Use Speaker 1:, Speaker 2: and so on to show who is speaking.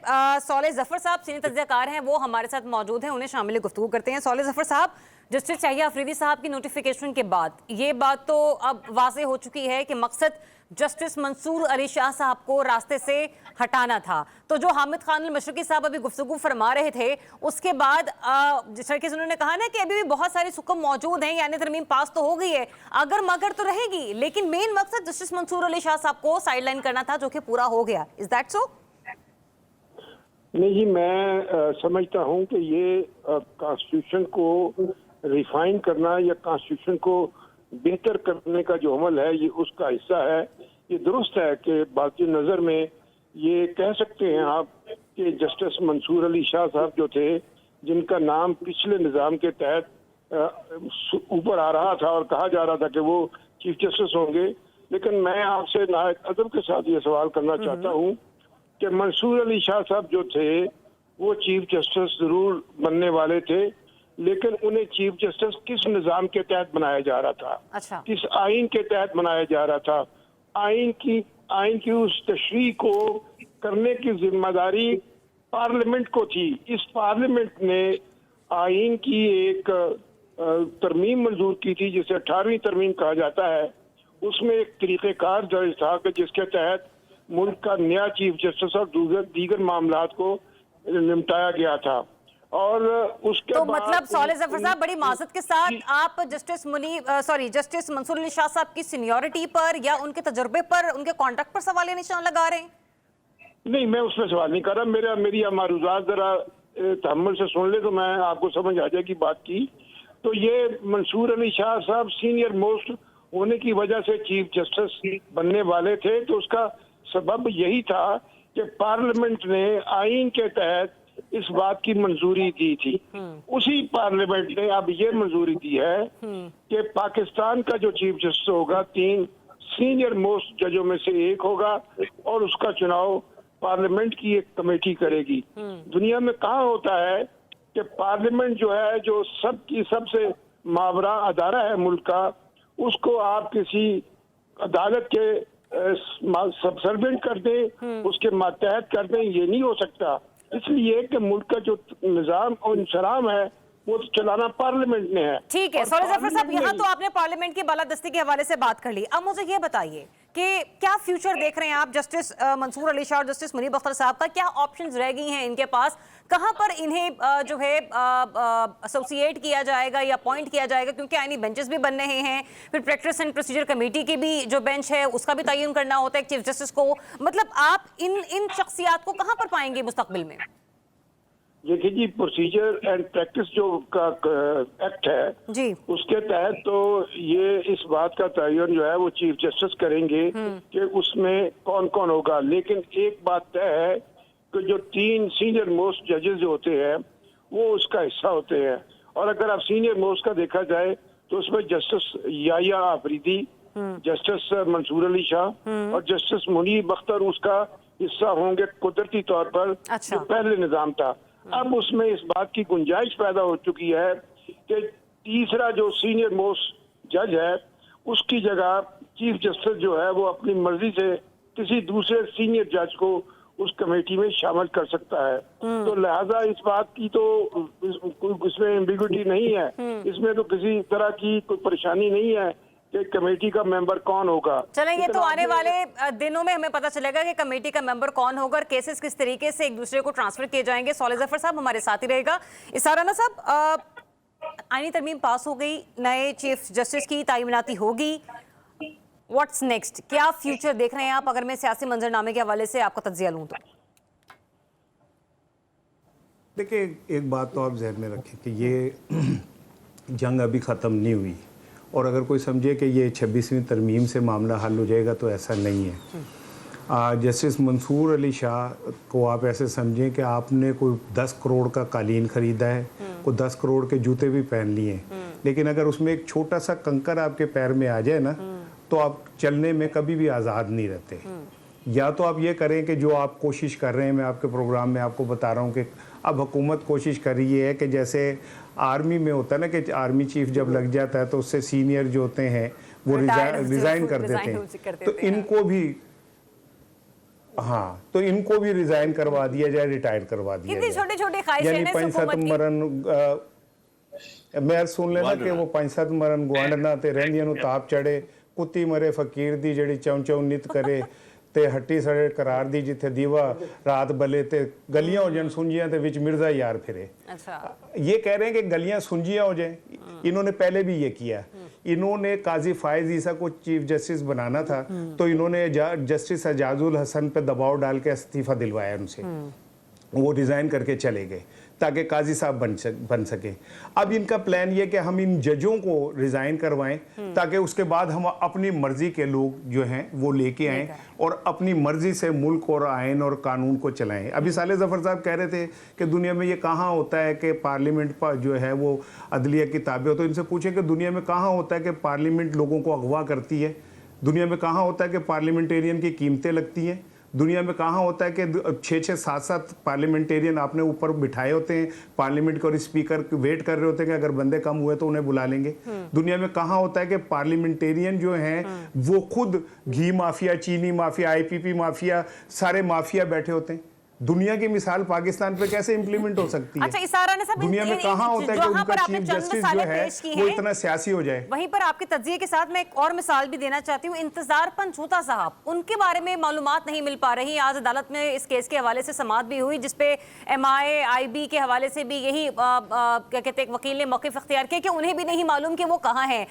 Speaker 1: सौले जफर साहब सीनियर तज्ज़ियाकार हैं, वो हमारे साथ मौजूद हैं, उन्हें शामिल गुफ्तगू करते हैं। सौले जफर साहब, जस्टिस शाहिया अफरीदी साहब की नोटिफिकेशन के बाद ये बात तो अब वाज़े हो चुकी है कि मकसद जस्टिस मंसूर अली शाह साहब को रास्ते से हटाना था। तो जो हामिद खान अल-मशरकी साहब अभी गुफ्तगू फरमा रहे थे, उसके बाद जिस तरीके से उन्होंने कहा ना कि अभी भी बहुत सारी सुकम मौजूद हैं, यानी तरमीम पास तो हो गई है, अगर मगर तो रहेगी, लेकिन मेन मकसद जस्टिस मंसूर अली शाह साहब को साइडलाइन करना था, जो कि पूरा हो गया। Is that so?
Speaker 2: नहीं जी, मैं समझता हूं कि ये कॉन्स्टिट्यूशन को रिफाइन करना या कॉन्स्टिट्यूशन को बेहतर करने का जो अमल है, ये उसका हिस्सा है। ये दुरुस्त है कि बाकी नज़र में ये कह सकते हैं आप कि जस्टिस मंसूर अली शाह साहब जो थे, जिनका नाम पिछले निज़ाम के तहत ऊपर आ रहा था और कहा जा रहा था कि वो चीफ जस्टिस होंगे, लेकिन मैं आपसे नायत अदब के साथ ये सवाल करना चाहता हूँ कि मंसूर अली शाह साहब जो थे वो चीफ जस्टिस जरूर बनने वाले थे, लेकिन उन्हें चीफ जस्टिस किस निज़ाम के तहत बनाया जा रहा था?
Speaker 1: अच्छा।
Speaker 2: किस आइन के तहत बनाया जा रहा था? आइन की उस तशरीह को करने की जिम्मेदारी पार्लियामेंट को थी। इस पार्लियामेंट ने आइन की एक तरमीम मंजूर की थी, जिसे 18वीं तरमीम कहा जाता है। उसमें एक तरीक़ेकार दर्ज था कि जिसके तहत मुल्क का नया चीफ जस्टिस और दीगर मामलात को निपटाया गया था। और उसके
Speaker 1: तो
Speaker 2: बाद
Speaker 1: मतलब सौले जफर साहब, बड़ी माजरत के साथ आप जस्टिस मंसूर अली शाह साहब की सीनियरिटी पर या उनके तजुर्बे पर, उनके कॉन्ट्रैक्ट पर सवाल या निशान लगा रहे हैं?
Speaker 2: नहीं, मैं उसमें सवाल नहीं कर रहा। मेरी मारूजात जरा तहम्मुल से सुन ले तो मैं आपको समझ आ जाएगी बात की। तो ये मंसूर अली शाह साहब सीनियर मोस्ट होने की वजह से चीफ जस्टिस बनने वाले थे, तो उसका सबब यही था कि पार्लियामेंट ने आइन के तहत इस बात की मंजूरी दी थी। उसी पार्लियामेंट ने अब ये मंजूरी दी है कि पाकिस्तान का जो चीफ जस्टिस होगा 3 सीनियर मोस्ट जजों में से एक होगा और उसका चुनाव पार्लियामेंट की एक कमेटी करेगी। दुनिया में कहाँ होता है कि पार्लियामेंट जो है, जो सबसे मावरा अदारा है मुल्क का, उसको आप किसी अदालत के सबसर्वेंट कर दें, उसके मातहत कर दें, ये नहीं हो सकता। इसलिए कि मुल्क का जो निजाम और इंसलाम है वो तो चलाना पार्लियामेंट ने है।
Speaker 1: ठीक है सौले जफर साहब, यहाँ तो आपने पार्लियामेंट की बालादस्ती के हवाले से बात कर ली। अब मुझे ये बताइए कि क्या फ्यूचर देख रहे हैं आप जस्टिस मंसूर अली शाह और जस्टिस मुनीब अख्तर साहब का? क्या ऑप्शंस रह गई हैं इनके पास? कहाँ पर इन्हें जो है एसोसिएट किया जाएगा या अपॉइंट किया जाएगा? क्योंकि आईनी बेंचेस भी बन रहे हैं, फिर प्रैक्टिस एंड प्रोसीजर कमेटी की भी जो बेंच है उसका भी तयन करना होता है चीफ जस्टिस को। मतलब आप इन शख्सियात को कहाँ पर पाएंगे मुस्तकबिल में?
Speaker 2: देखिए जी, प्रोसीजर एंड प्रैक्टिस जो का एक्ट है
Speaker 1: जी, उसके
Speaker 2: तहत तो ये इस बात का तयन जो है वो चीफ जस्टिस करेंगे कि उसमें कौन कौन होगा। लेकिन एक बात तय है कि जो 3 सीनियर मोस्ट जजेस जो होते हैं वो उसका हिस्सा होते हैं। और अगर आप सीनियर मोस्ट का देखा जाए तो उसमें जस्टिस याहिया अफरीदी, जस्टिस मंसूर अली शाह और जस्टिस मुनीब अख्तर उसका हिस्सा होंगे कुदरती तौर पर।
Speaker 1: अच्छा।
Speaker 2: जो पहले निजाम था, अब उसमें इस बात की गुंजाइश पैदा हो चुकी है कि तीसरा जो सीनियर मोस्ट जज है उसकी जगह चीफ जस्टिस जो है वो अपनी मर्जी से किसी दूसरे सीनियर जज को उस कमेटी में शामिल कर सकता है। तो लिहाजा इस बात की तो इसमें एम्बिग्युइटी नहीं है, इसमें तो किसी तरह की कोई परेशानी नहीं है कि कमेटी का मेंबर कौन होगा।
Speaker 1: चलें, ये तो आने वाले दिनों में हमें पता चलेगा कि कमेटी का मेंबर कौन होगा और केसेस किस तरीके से एक दूसरे को ट्रांसफर किए जाएंगे। सौले जफर साहब हमारे साथ ही रहेगा। इसारा राना साहब, आईनी तरमीम पास हो गई, नए चीफ जस्टिस की तयनाती होगी, व्हाट्स नेक्स्ट? क्या फ्यूचर देख रहे हैं आप? अगर मैं सियासी मंजरनामे के हवाले से आपका तज्जिया लूं तो
Speaker 3: देखिए, एक बात तो आप जहन में रखें कि ये जंग अभी ख़त्म नहीं हुई, और अगर कोई समझे कि ये 26वीं तरमीम से मामला हल हो जाएगा तो ऐसा नहीं है। जस्टिस मंसूर अली शाह को आप ऐसे समझें कि आपने कोई 10 करोड़ का कालीन ख़रीदा है, कोई 10 करोड़ के जूते भी पहन लिए हैं, लेकिन अगर उसमें एक छोटा सा कंकर आपके पैर में आ जाए ना तो आप चलने में कभी भी आज़ाद नहीं रहते। या तो आप ये करें कि जो आप कोशिश कर रहे हैं, मैं आपके प्रोग्राम में आपको बता रहा हूँ कि अब हुकूमत कोशिश कर रही है कि जैसे आर्मी में होता है ना कि आर्मी चीफ जब लग जाता है तो उससे सीनियर जो होते हैं वो रिज़ाइन कर देते हैं, तो इनको भी हाँ, तो इनको भी रिजाइन करवा दिया जाए, रिटायर करवा दिया
Speaker 1: कितनी
Speaker 3: जाए।
Speaker 1: छोटी छोटी ख्वाहिशें
Speaker 3: यानी
Speaker 1: हैं इस
Speaker 3: 5-7
Speaker 1: हुकूमत की।
Speaker 3: मरन मैं सुन लेना कि वो 5-7 मरन गुआंढना ते रहंदियां ਨੂੰ ਤਾਪ ਚੜੇ, ਕੁੱਤੀ ਮਰੇ ਫਕੀਰ ਦੀ ਜਿਹੜੀ ਚੌਂ ਚੌਂ ਨਿਤ ਕਰੇ ਤੇ ਹੱਟੀ ਸੜੇ ਕਰਾਰ ਦੀ ਜਿੱਥੇ ਦੀਵਾ ਰਾਤ ਬਲੇ ਤੇ ਗਲੀਆਂ ਹੋ ਜਾਣ ਸੁੰਜੀਆਂ ਤੇ ਵਿੱਚ ਮਿਰਜ਼ਾ यार फिरे।
Speaker 1: अच्छा,
Speaker 3: ये कह रहे हैं कि गलियां सुंजियां हो जाएं। इन्होंने पहले भी ये किया। इन्होंने काजी फायज ईसा को चीफ जस्टिस बनाना था, तो इन्होंने जस्टिस एजाजुल हसन पे दबाव डाल के इस्तीफा दिलवाया उनसे। वो रिजाइन करके चले गए ताकि काजी साहब बन सके। अब इनका प्लान ये कि हम इन जजों को रिजाइन करवाएं ताकि उसके बाद हम अपनी मर्जी के लोग जो हैं वो लेके आएं और अपनी मर्जी से मुल्क और आइन और कानून को चलाएं। अभी साले जफर साहब कह रहे थे कि दुनिया में ये कहाँ होता है कि पार्लियामेंट पर जो है वो अदलिया की ताबे हो, तो इनसे पूछे कि दुनिया में कहाँ होता है कि पार्लियामेंट लोगों को अगवा करती है? दुनिया में कहाँ होता है कि पार्लियामेंटेरियन की कीमतें लगती हैं? दुनिया में कहाँ होता है कि 6-6, 7-7 पार्लियामेंटेरियन आपने ऊपर बिठाए होते हैं पार्लियामेंट के, और स्पीकर वेट कर रहे होते हैं कि अगर बंदे कम हुए तो उन्हें बुला लेंगे। दुनिया में कहाँ होता है कि पार्लियामेंटेरियन जो हैं वो खुद घी माफिया, चीनी माफिया, आईपीपी माफिया, सारे माफिया बैठे होते हैं। दुनिया की मिसाल पाकिस्तान पे कैसे इंप्लीमेंट हो सकती है?
Speaker 1: अच्छा, इसारा ने सब
Speaker 3: दुनिया में कहाँ होता है कि उनका चीफ जस्टिस जो है वो इतना सियासी हो जाए?
Speaker 1: वहीं पर आपके तज्जिए के साथ मैं एक और मिसाल भी देना चाहती हूँ। इंतजार पंचूता साहब, उनके बारे में मालूमात नहीं मिल पा रही। आज अदालत में इस केस के हवाले से समाअत भी हुई जिसपे MIAIB के हवाले से भी यही क्या कहते हैं वकील ने मौक़िफ़ इख्तियार किया कि उन्हें भी नहीं मालूम कि वो कहाँ हैं।